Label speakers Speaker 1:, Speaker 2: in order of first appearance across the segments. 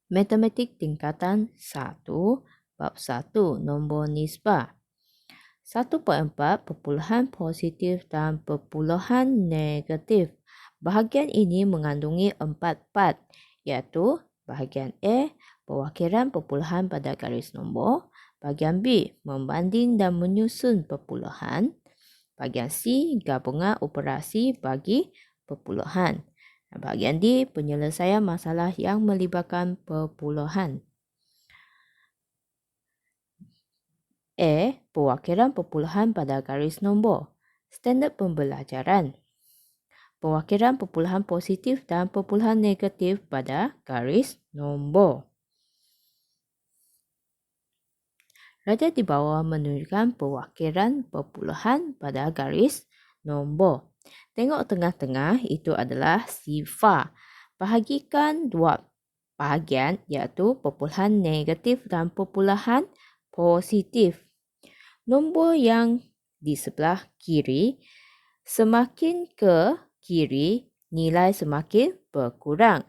Speaker 1: Matematik tingkatan 1, bab 1, nombor nisbah. 1.4 perpuluhan positif dan perpuluhan negatif. Bahagian ini mengandungi 4 part, iaitu bahagian A, perwakilan perpuluhan pada garis nombor. Bahagian B, membanding dan menyusun perpuluhan. Bahagian C, gabungan operasi bagi perpuluhan. Bahagian D, penyelesaian masalah yang melibatkan perpuluhan. A. Perwakilan perpuluhan pada garis nombor. Standard pembelajaran. Perwakilan perpuluhan positif dan perpuluhan negatif pada garis nombor. Raja di bawah menunjukkan perwakilan perpuluhan pada garis nombor. Tengok tengah-tengah, itu adalah sifar. Bahagikan dua bahagian, iaitu perpuluhan negatif dan perpuluhan positif. Nombor yang di sebelah kiri, semakin ke kiri, nilai semakin berkurang.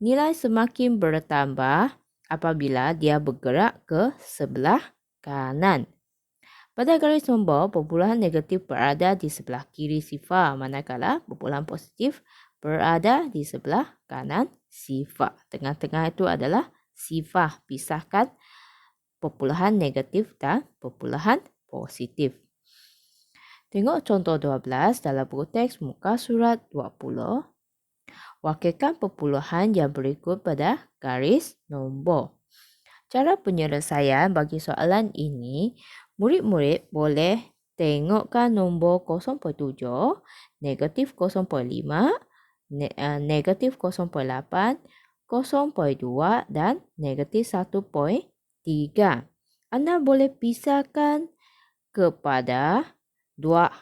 Speaker 1: Nilai semakin bertambah apabila dia bergerak ke sebelah kanan. Pada garis nombor, perpuluhan negatif berada di sebelah kiri sifar, manakala perpuluhan positif berada di sebelah kanan sifar. Tengah-tengah itu adalah sifar. Pisahkan perpuluhan negatif dan perpuluhan positif. Tengok contoh 12 dalam buku teks muka surat 20. Wakilkan perpuluhan yang berikut pada garis nombor. Cara penyelesaian bagi soalan ini, murid-murid boleh tengokkan nombor 0.7, negatif 0.5, negatif 0.8, 0.2 dan negatif 1.3. Anda boleh pisahkan kepada dua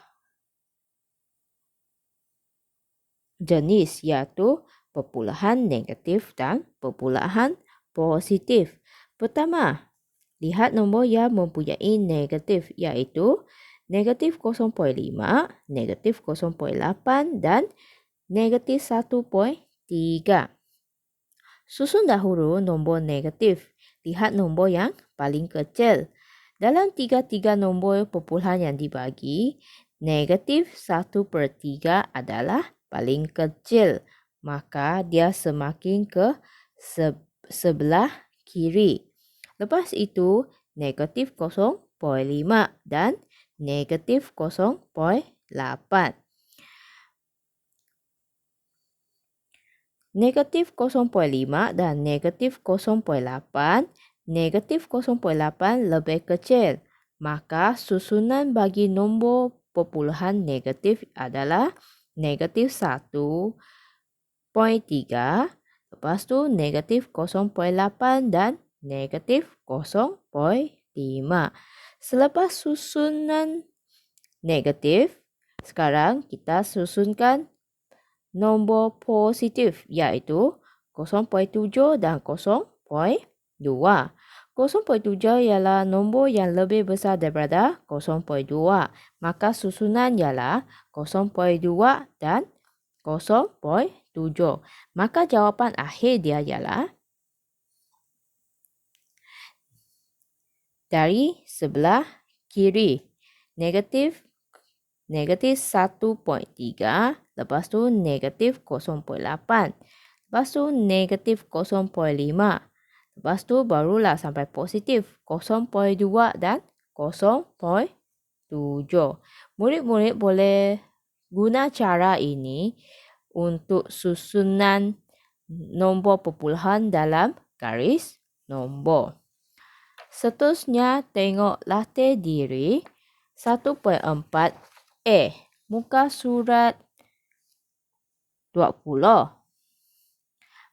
Speaker 1: jenis, iaitu perpuluhan negatif dan perpuluhan positif. Pertama, lihat nombor yang mempunyai negatif, iaitu negatif 0.5, negatif 0.8 dan negatif 1.3. Susun dahulu nombor negatif. Lihat nombor yang paling kecil. Dalam tiga-tiga nombor perpuluhan yang dibagi, negatif 1/3 adalah paling kecil. Maka dia semakin ke sebelah kiri. Lepas itu, negatif 0.5 dan negatif 0.8. Negatif 0.5 dan negatif 0.8. Negatif 0.8 lebih kecil. Maka susunan bagi nombor perpuluhan negatif adalah negatif 1.3. Lepas tu negatif 0.8 dan negatif 0.5. Selepas susunan negatif, sekarang kita susunkan nombor positif, iaitu 0.7 dan 0.2. 0.7 ialah nombor yang lebih besar daripada 0.2. Maka susunan ialah 0.2 dan 0.7. Maka jawapan akhir dia ialah dari sebelah kiri, negatif 1.3, lepas tu negatif 0.8, lepas tu negatif 0.5, lepas tu barulah sampai positif 0.2 dan 0.7. Murid-murid boleh guna cara ini untuk susunan nombor perpuluhan dalam garis nombor. Seterusnya, tengok latih diri 1.4a, muka surat 20.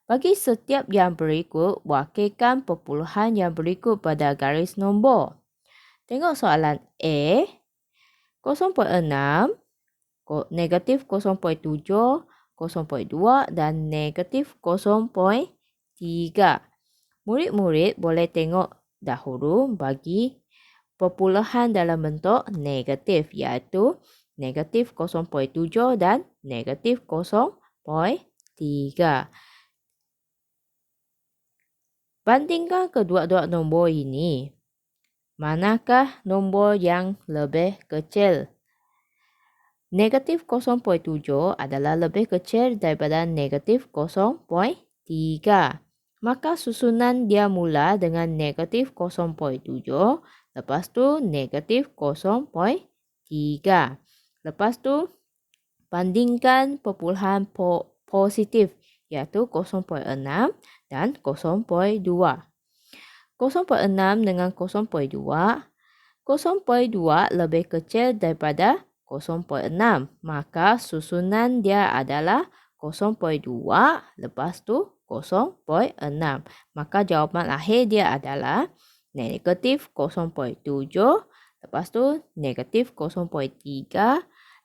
Speaker 1: Bagi setiap yang berikut, wakilkan perpuluhan yang berikut pada garis nombor. Tengok soalan A, 0.6, negatif 0.7, 0.2 dan negatif 0.3. Murid-murid boleh tengok dahulu bagi perpuluhan dalam bentuk negatif, iaitu negatif 0.7 dan negatif 0.3. Bandingkan kedua-dua nombor ini. Manakah nombor yang lebih kecil? Negatif 0.7 adalah lebih kecil daripada negatif 0.3. Maka susunan dia mula dengan negatif 0.7, lepas tu negatif 0.3. Lepas tu bandingkan perpuluhan positif iaitu 0.6 dan 0.2. 0.6 dengan 0.2. 0.2 lebih kecil daripada 0.6. Maka susunan dia adalah 0.2 lepas tu 0.6. Maka jawapan akhir dia adalah negatif 0.7 lepas tu negatif 0.3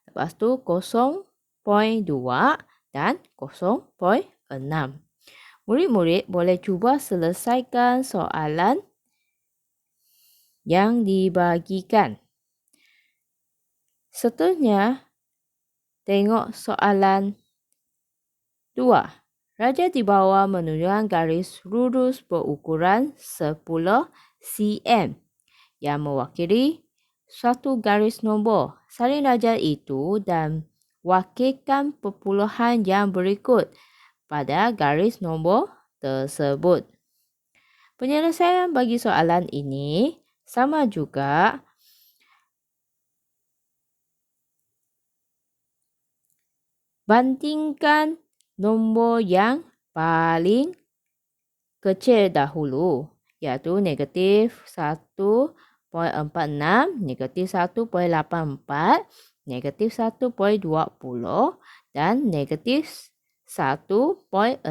Speaker 1: lepas tu 0.2 dan 0.6. Murid-murid boleh cuba selesaikan soalan yang dibagikan. Seterusnya, tengok soalan 2. Raja di bawah menunjukkan garis lurus berukuran 10 cm yang mewakili suatu garis nombor. Salin raja itu dan wakilkan perpuluhan yang berikut pada garis nombor tersebut. Penyelesaian bagi soalan ini sama juga. Bandingkan nombor yang paling kecil dahulu, iaitu negatif 1.46, negatif 1.84, negatif 1.20 dan negatif 1.62.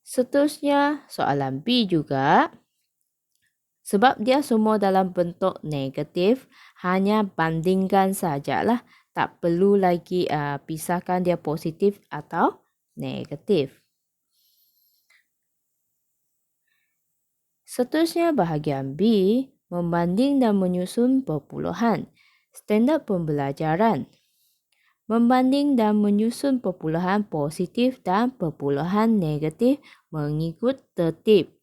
Speaker 1: Seterusnya, soalan B juga. Sebab dia semua dalam bentuk negatif, hanya bandingkan sajalah. Tak perlu lagi pisahkan dia positif atau negatif. Seterusnya, bahagian B, membanding dan menyusun perpuluhan. Standard pembelajaran. Membanding dan menyusun perpuluhan positif dan perpuluhan negatif mengikut tertib.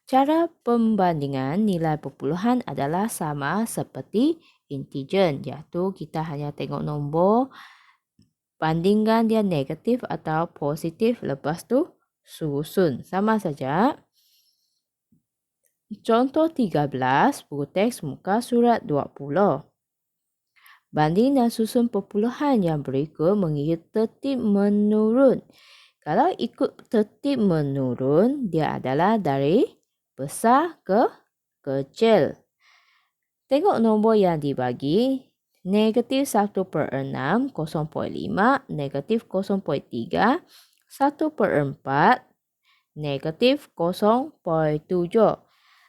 Speaker 1: Cara pembandingan nilai perpuluhan adalah sama seperti integer, iaitu kita hanya tengok nombor, bandingkan dia negatif atau positif, lepas tu susun. Sama saja. Contoh 13, buku teks muka surat 20. Banding dan susun perpuluhan yang berikut mengikut tertib menurun. Kalau ikut tertib menurun, dia adalah dari besar ke kecil. Tengok nombor yang dibagi. Negatif 1/6, 0.5, negatif 0.3, 1/4, negatif 0.7.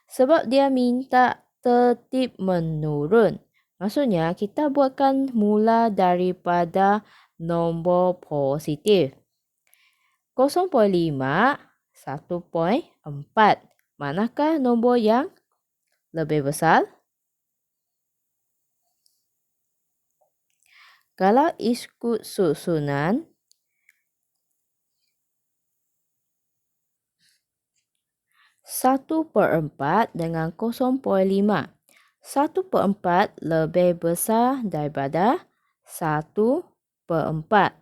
Speaker 1: Sebab dia minta tertib menurun. Maksudnya, kita buatkan mula daripada nombor positif. 0.5, 1.4. Manakah nombor yang lebih besar? Kalau ikut susunan, satu per empat dengan 0.5. 1/4 lebih besar daripada 1/4.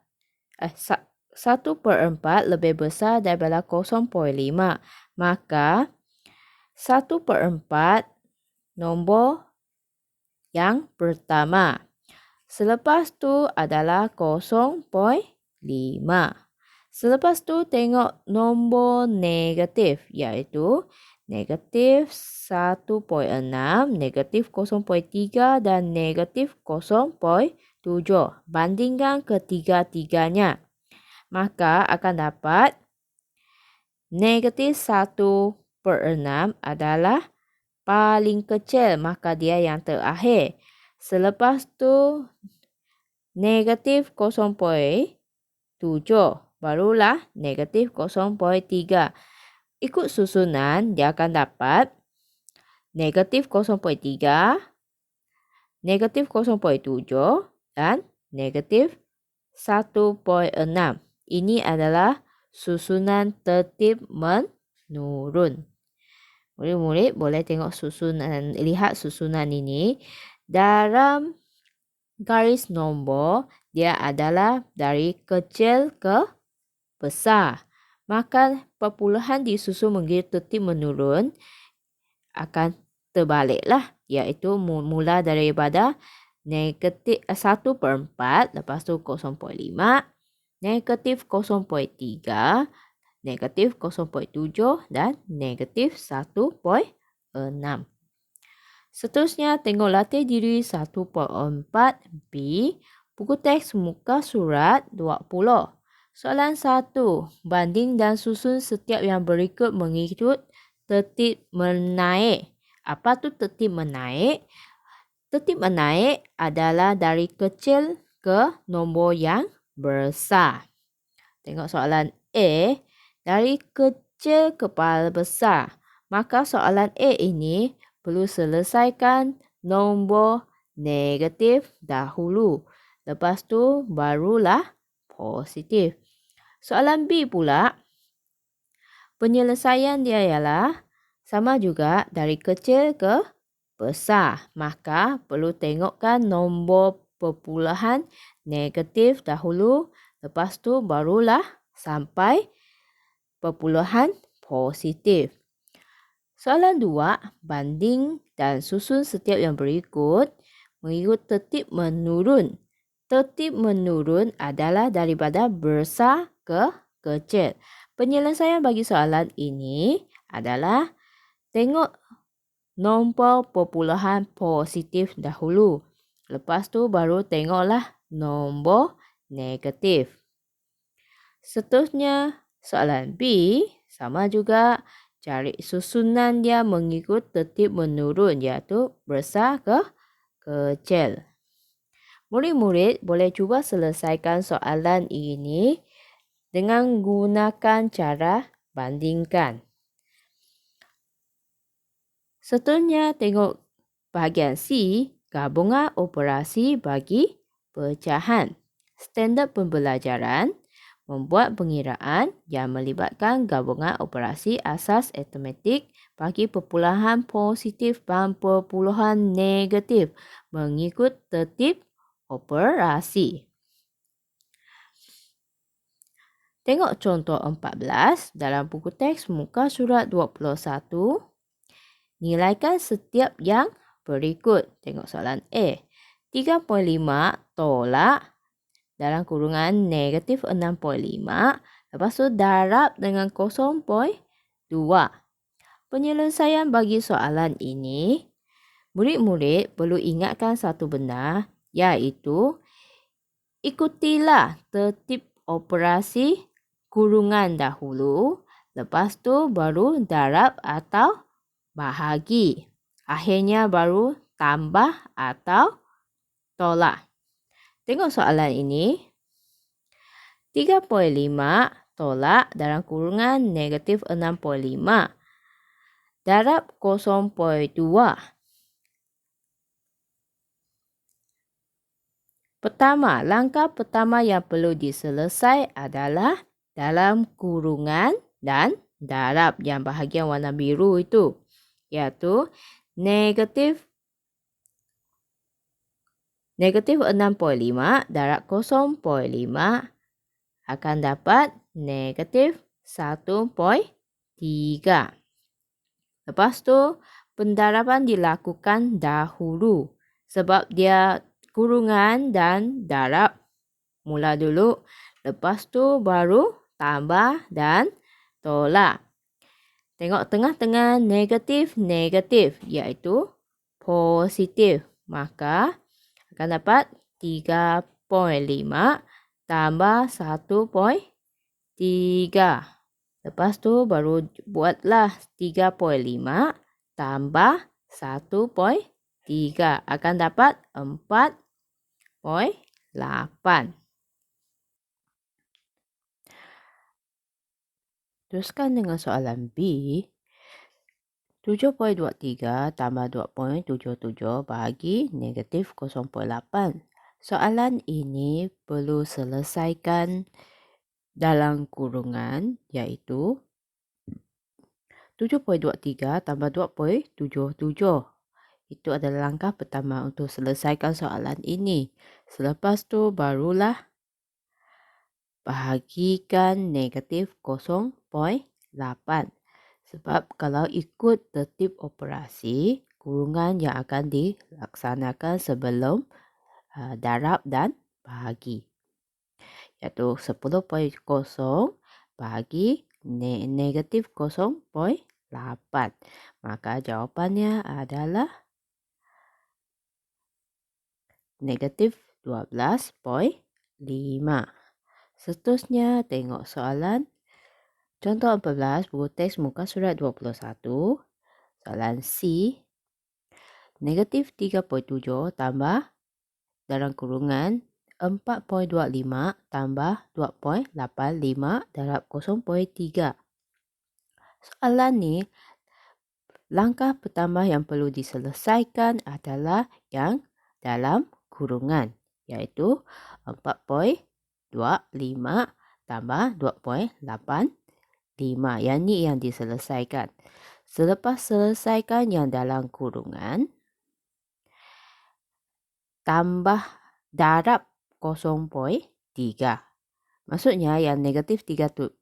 Speaker 1: 1/4 lebih besar daripada 0.5. Maka 1/4 nombor yang pertama. Selepas tu adalah 0.5. Selepas tu tengok nombor negatif, iaitu negatif 1.6, negatif 0.3 dan negatif 0.7. Bandingkan ketiga-tiganya. Maka akan dapat negatif 1/6 adalah paling kecil. Maka dia yang terakhir. Selepas tu negatif 0.7. Barulah negatif 0.3. Ikut susunan, dia akan dapat negatif 0.3, negatif 0.7, dan negatif 1.6. Ini adalah susunan tertib menurun. Murid-murid boleh tengok lihat susunan ini. Dalam garis nombor, dia adalah dari kecil ke besar. Maka perpuluhan disusun menjadi tertib menurun akan terbaliklah. Iaitu mula daripada negatif 1/4, lepas tu 0.5, negatif 0.3, negatif 0.7 dan negatif 1.6. Seterusnya, tengok latih diri 1.4b, buku teks muka surat 20. Soalan 1. Banding dan susun setiap yang berikut mengikut tertib menaik. Apa tu tertib menaik? Tertib menaik adalah dari kecil ke nombor yang besar. Tengok soalan A, dari kecil kepada besar. Maka soalan A ini perlu selesaikan nombor negatif dahulu. Lepas tu barulah positif. Soalan B pula, penyelesaian dia ialah sama juga dari kecil ke besar. Maka perlu tengokkan nombor perpuluhan negatif dahulu. Lepas tu barulah sampai perpuluhan positif. Soalan 2, banding dan susun setiap yang berikut mengikut tertib menurun. Tertib menurun adalah daripada besar ke kecil. Penyelesaian bagi soalan ini adalah tengok nombor perpuluhan positif dahulu. Lepas tu baru tengoklah nombor negatif. Seterusnya, soalan B sama juga, cari susunan dia mengikut tertib menurun, iaitu besar ke kecil. Murid-murid boleh cuba selesaikan soalan ini dengan gunakan cara bandingkan. Seterusnya, tengok bahagian C, gabungan operasi bagi pecahan. Standard pembelajaran membuat pengiraan yang melibatkan gabungan operasi asas aritmetik bagi perpuluhan positif dan perpuluhan negatif mengikut tertib operasi. Tengok contoh 14 dalam buku teks muka surat 21. Nilaikan setiap yang berikut. Tengok soalan A. 3.5 tolak dalam kurungan negatif 6.5. Lepas tu darab dengan 0.2. Penyelesaian bagi soalan ini, murid-murid perlu ingatkan satu benda, iaitu ikutilah tertib operasi kurungan dahulu. Lepas tu baru darab atau bahagi. Akhirnya baru tambah atau tolak. Tengok soalan ini. 3.5 tolak dalam kurungan negatif 6.5. Darab 0.2. Langkah pertama yang perlu diselesai adalah dalam kurungan dan darab yang bahagian warna biru itu, iaitu negatif 6.5 darab 0.5 akan dapat negatif 1.3. Lepas tu, pendaraban dilakukan dahulu sebab dia kurungan dan darab mula dulu. Lepas tu baru tambah dan tolak. Tengok tengah-tengah negatif, iaitu positif. Maka akan dapat 3.5 tambah 1.3. Lepas tu baru buatlah 3.5 tambah 1.3. Akan dapat 4.8. Teruskan dengan soalan B. 7.23 tambah 2.77 bahagi negatif 0.8. Soalan ini perlu selesaikan dalam kurungan iaitu 7.23 tambah 2.77. Itu adalah langkah pertama untuk selesaikan soalan ini. Selepas tu barulah bahagikan negatif 0.8. Sebab kalau ikut tertib operasi, kurungan yang akan dilaksanakan sebelum darab dan bahagi. Iaitu 10.0 bahagi negatif 0.8. Maka jawapannya adalah negatif 12.5. Seterusnya tengok soalan contoh 14 buku teks muka surat 21. Soalan C. Negatif 3.7 tambah dalam kurungan 4.25 tambah 2.85 darab 0.3. Soalan ni langkah pertama yang perlu diselesaikan adalah yang dalam kurungan iaitu 4.25 tambah 2.85. Yang ni yang diselesaikan. Selepas selesaikan yang dalam kurungan, tambah darab 0.3. Maksudnya yang negatif 3.7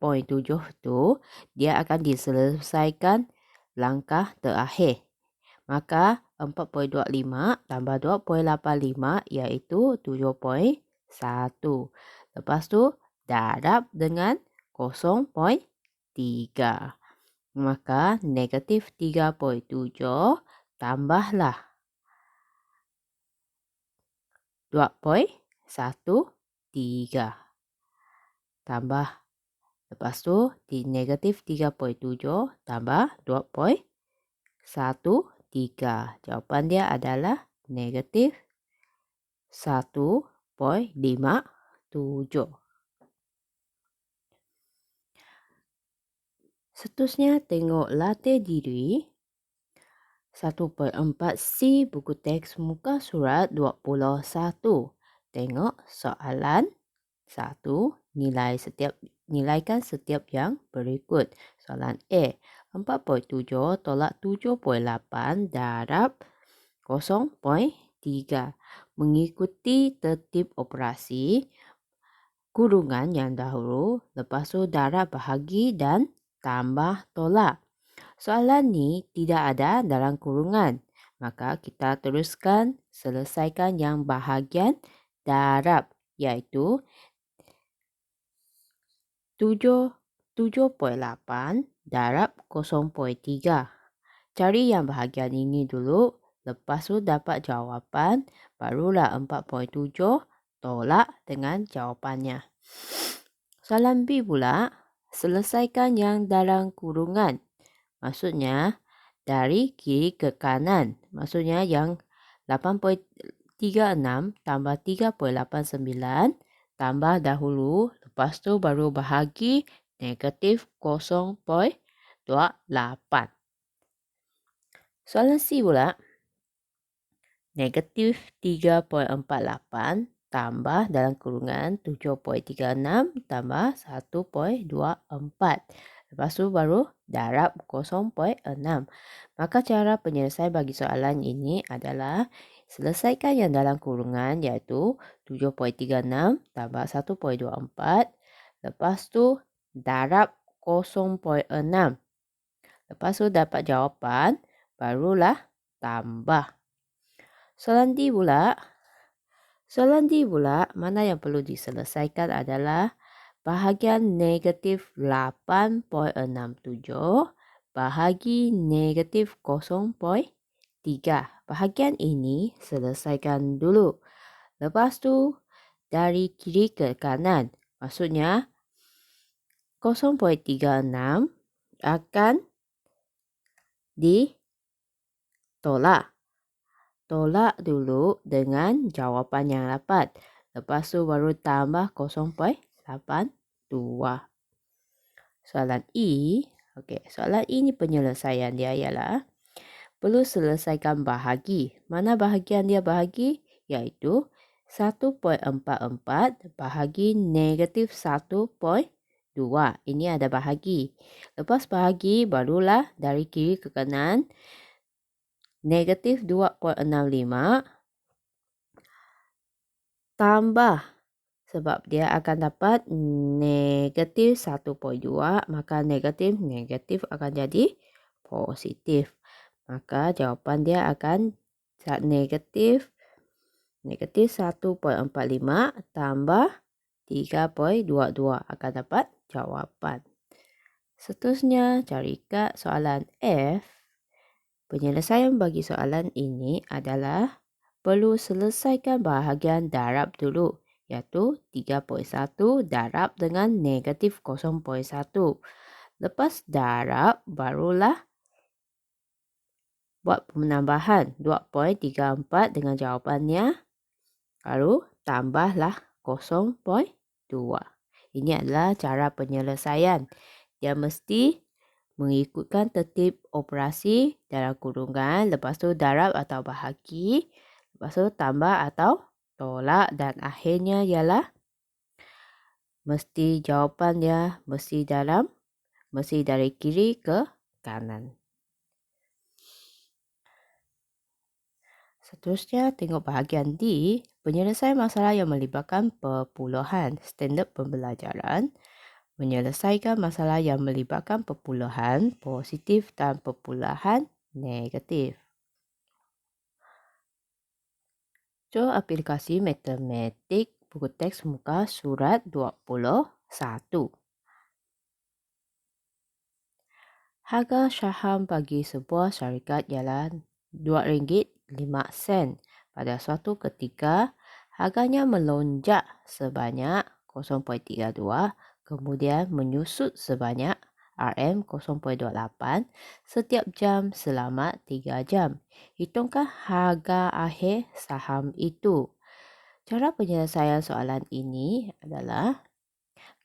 Speaker 1: tu dia akan diselesaikan langkah terakhir. Maka 4.25 tambah 2.85 iaitu 7.1. Lepas tu darab dengan 0.3. Maka negatif 3.7 tambahlah 2.13. Tambah. Lepas tu di negatif 3.7 tambah 2.13. Jawapan dia adalah negatif 1.57. Seterusnya tengok latih diri 1.4C buku teks muka surat 21. Tengok soalan 1. Nilaikan setiap yang berikut. Soalan A. 4.7 tolak 7.8 darab 0.3. Mengikuti tertib operasi kurungan yang dahulu, lepas tu darab bahagi dan tambah tolak. Soalan ni tidak ada dalam kurungan. Maka kita teruskan selesaikan yang bahagian darab iaitu 7.8 darab 0.3. Cari yang bahagian ini dulu. Lepas tu dapat jawapan. Barulah 4.7 tolak dengan jawapannya. Soalan B pula. Selesaikan yang dalam kurungan. Maksudnya dari kiri ke kanan. Maksudnya yang 8.36 tambah 3.89 tambah dahulu. Lepas tu baru bahagi negatif 0.28. Soalan C pula. Negatif 3.48 tambah dalam kurungan 7.36 tambah 1.24. Lepas tu baru darab 0.6. Maka cara penyelesaian bagi soalan ini adalah selesaikan yang dalam kurungan iaitu 7.36 tambah 1.24. Lepas tu darab 0.6. Lepas tu dapat jawapan, barulah tambah. Soalan D pula. Soalan D pula, mana yang perlu diselesaikan adalah bahagian negatif 8.67 bahagi negatif 0.3. Bahagian ini selesaikan dulu. Lepas tu dari kiri ke kanan. Maksudnya 0.36 akan ditolak. Tolak dulu dengan jawapan yang dapat. Lepas tu baru tambah 0.82. Soalan E. Okey, soalan E ni penyelesaian dia ialah perlu selesaikan bahagi. Mana bahagian dia bahagi? Iaitu 1.44 bahagi negatif 1.2. Ini ada bahagi. Lepas bahagi, barulah dari kiri ke kanan. Negatif 2.65 tambah, sebab dia akan dapat negatif 1.2, maka negatif akan jadi positif. Maka jawapan dia akan negatif 1.45 tambah 3.22 akan dapat jawapan. Seterusnya, cari kat soalan F. Penyelesaian bagi soalan ini adalah perlu selesaikan bahagian darab dulu, iaitu 3.1 darab dengan negatif 0.1. Lepas darab, barulah buat penambahan 2.34 dengan jawapannya. Lalu tambahlah 0.2. Ini adalah cara penyelesaian. Dia mesti mengikutkan tertib operasi dalam kurungan, lepas tu darab atau bahagi, lepas tu tambah atau tolak, dan akhirnya ialah mesti jawapan dia mesti dari kiri ke kanan. Seterusnya, tengok bahagian D, penyelesaian masalah yang melibatkan perpuluhan, standard pembelajaran. Menyelesaikan masalah yang melibatkan perpuluhan positif dan perpuluhan negatif. So, aplikasi matematik buku teks muka surat 21. Harga saham bagi sebuah syarikat ialah RM2.05. Pada suatu ketika, harganya melonjak sebanyak 0.32, kemudian menyusut sebanyak RM0.28 setiap jam selama 3 jam. Hitungkan harga akhir saham itu. Cara penyelesaian soalan ini adalah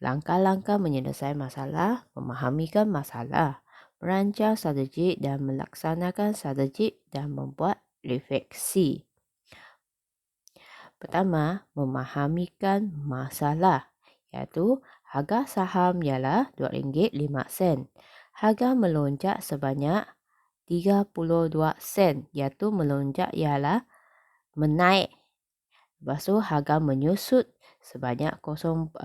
Speaker 1: langkah-langkah menyelesaikan masalah, memahamikan masalah, merancang strategi dan melaksanakan strategi dan membuat refleksi. Pertama, memahamikan masalah, iaitu harga saham ialah RM2.05. Harga melonjak sebanyak 32 sen, iaitu melonjak ialah menaik. Lepas tu harga menyusut sebanyak 28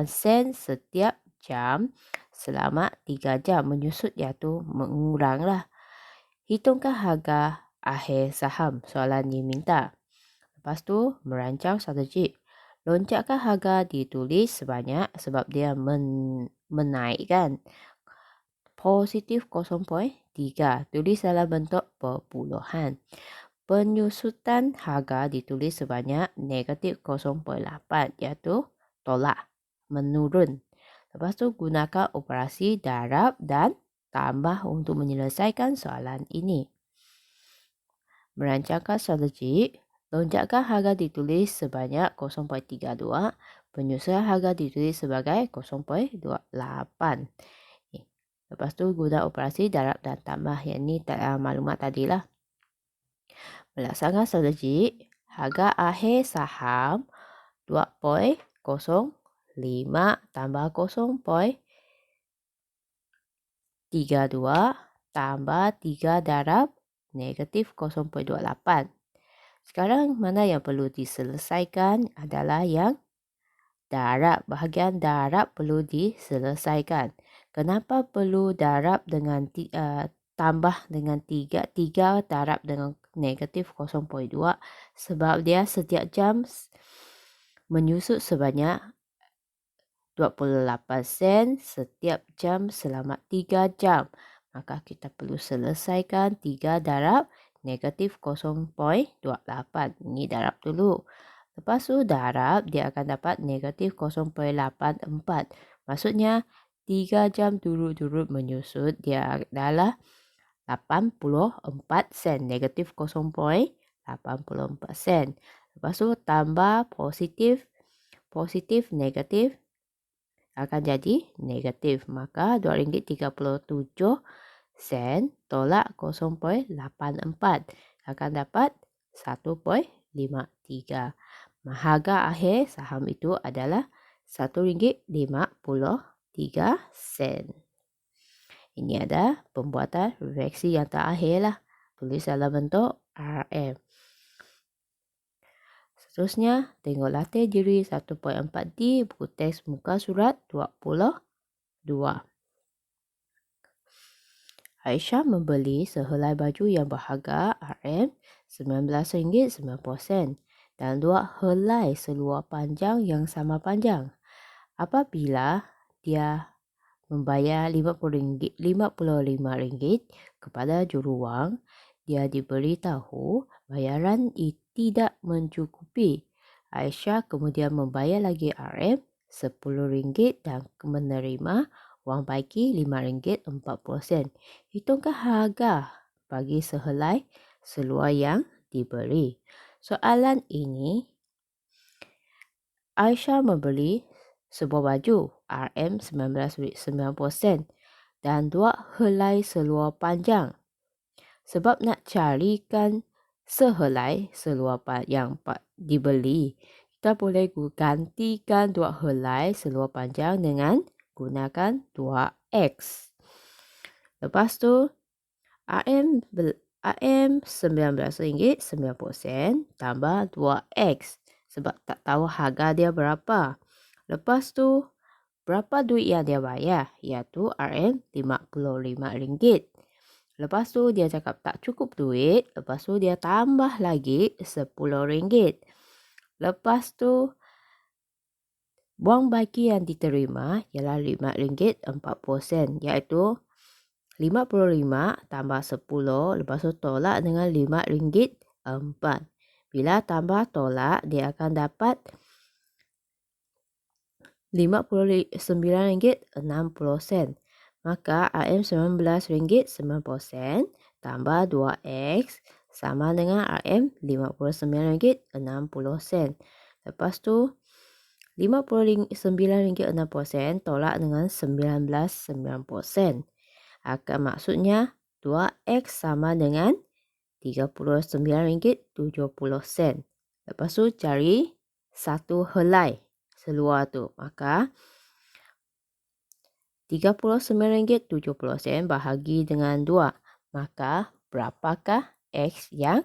Speaker 1: sen setiap jam selama 3 jam. Menyusut iaitu menguranglah. Hitungkan harga akhir saham. Soalan diminta. Lepas tu merancang strategi. Lonjakan harga ditulis sebanyak sebab dia menaikkan. Positif 0.3. Tulis dalam bentuk perpuluhan. Penyusutan harga ditulis sebanyak negatif 0.8, iaitu tolak, menurun. Lepas tu gunakan operasi darab dan tambah untuk menyelesaikan soalan ini. Merancangkan strategi. Lonjakan harga ditulis sebanyak 0.32. Penyusutan harga ditulis sebagai 0.28. Lepas tu guna operasi darab dan tambah. Yang ini maklumat tadilah. Melaksanakan strategi. Harga akhir saham 2.05 tambah 0.32 tambah 3 darab negatif 0.28. Sekarang mana yang perlu diselesaikan adalah yang darab. Bahagian darab perlu diselesaikan. Kenapa perlu darab dengan tambah dengan 3 darab dengan negatif 0.2? Sebab dia setiap jam menyusut sebanyak 28 sen setiap jam selama 3 jam. Maka kita perlu selesaikan 3 darab negatif 0.28. Ini darab dulu. Lepas tu darab, dia akan dapat negatif 0.84. Maksudnya 3 jam turut-turut menyusut, dia adalah 84 sen. Negatif 0.84 sen. Lepas tu tambah positif, negatif akan jadi negatif. Maka RM2.37 tolak 0.84 akan dapat 1.53. Harga akhir saham itu adalah RM1.53. Ini ada pembuatan refleksi yang terakhir lah. Tulis dalam bentuk RM. Seterusnya, tengok latih diri 1.4D buku teks muka surat 22. Aisyah membeli sehelai baju yang berharga RM19.90 dan 2 helai seluar panjang yang sama panjang. Apabila dia membayar RM55 kepada juruwang, dia diberitahu bayaran tidak mencukupi. Aisyah kemudian membayar lagi RM10 dan menerima wang baki RM5.40. Hitungkan harga bagi sehelai seluar yang diberi. Soalan ini, Aisyah membeli sebuah baju RM19.90 dan 2 helai seluar panjang. Sebab nak carikan sehelai seluar yang dibeli, kita boleh gantikan 2 helai seluar panjang dengan gunakan 2X. Lepas tu, RM19.90 tambah 2X. Sebab tak tahu harga dia berapa. Lepas tu, berapa duit yang dia bayar? Iaitu RM55. Lepas tu dia cakap tak cukup duit. Lepas tu dia tambah lagi RM10. Lepas tu wang baki yang diterima ialah RM5.40. Iaitu 55 tambah 10. Lepas tu tolak dengan RM5.4. Bila tambah tolak, dia akan dapat RM59.60. Maka RM19.90 tambah 2X sama dengan RM59.60. Lepas tu RM59.60 tolak dengan RM19.90. Maksudnya 2X sama dengan RM39.70. Lepas tu cari satu helai seluar tu. Maka RM39.70 bahagi dengan 2. Maka berapakah X yang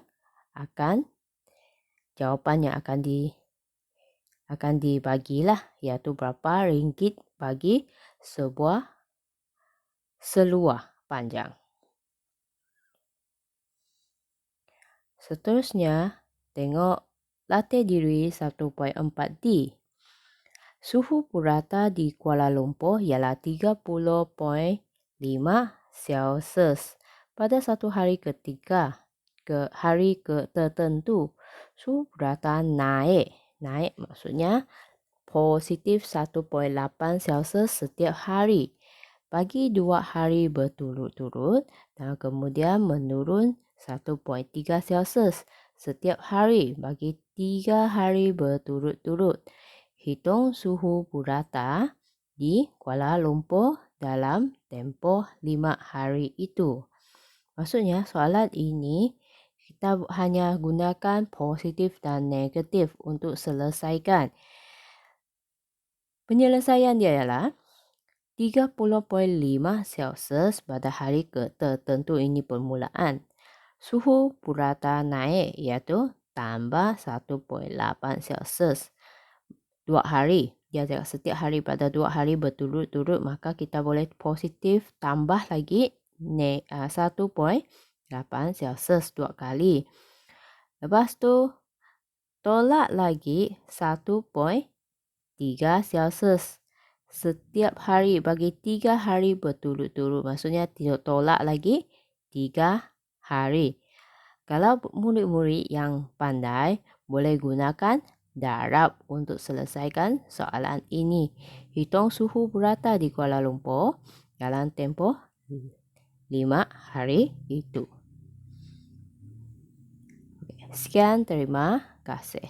Speaker 1: jawapan yang akan dibagilah, iaitu berapa ringgit bagi sebuah seluar panjang. Seterusnya, tengok latih diri 1.4D. Suhu purata di Kuala Lumpur ialah 30.5 Celsius. Pada satu hari tertentu, suhu purata naik. Naik maksudnya positif 1.8 Celsius setiap hari. Bagi 2 hari berturut-turut dan kemudian menurun 1.3 Celsius setiap hari bagi 3 hari berturut-turut. Hitung suhu purata di Kuala Lumpur dalam tempoh 5 hari itu. Maksudnya soalan ini kita hanya gunakan positif dan negatif untuk selesaikan. Penyelesaian dia ialah 30.5 Celsius pada hari tertentu, ini permulaan. Suhu purata naik iaitu tambah 1.8 Celsius. 2 hari. Dia cakap setiap hari pada 2 hari berturut-turut, maka kita boleh positif tambah lagi 1.8 Celsius 2 kali. Lepas tu tolak lagi 1.3 Celsius setiap hari bagi 3 hari berturut-turut. Maksudnya tolak lagi 3 hari. Kalau murid-murid yang pandai boleh gunakan darab untuk selesaikan soalan ini. Hitung suhu purata di Kuala Lumpur dalam tempoh 5 hari itu. Sekian, terima kasih.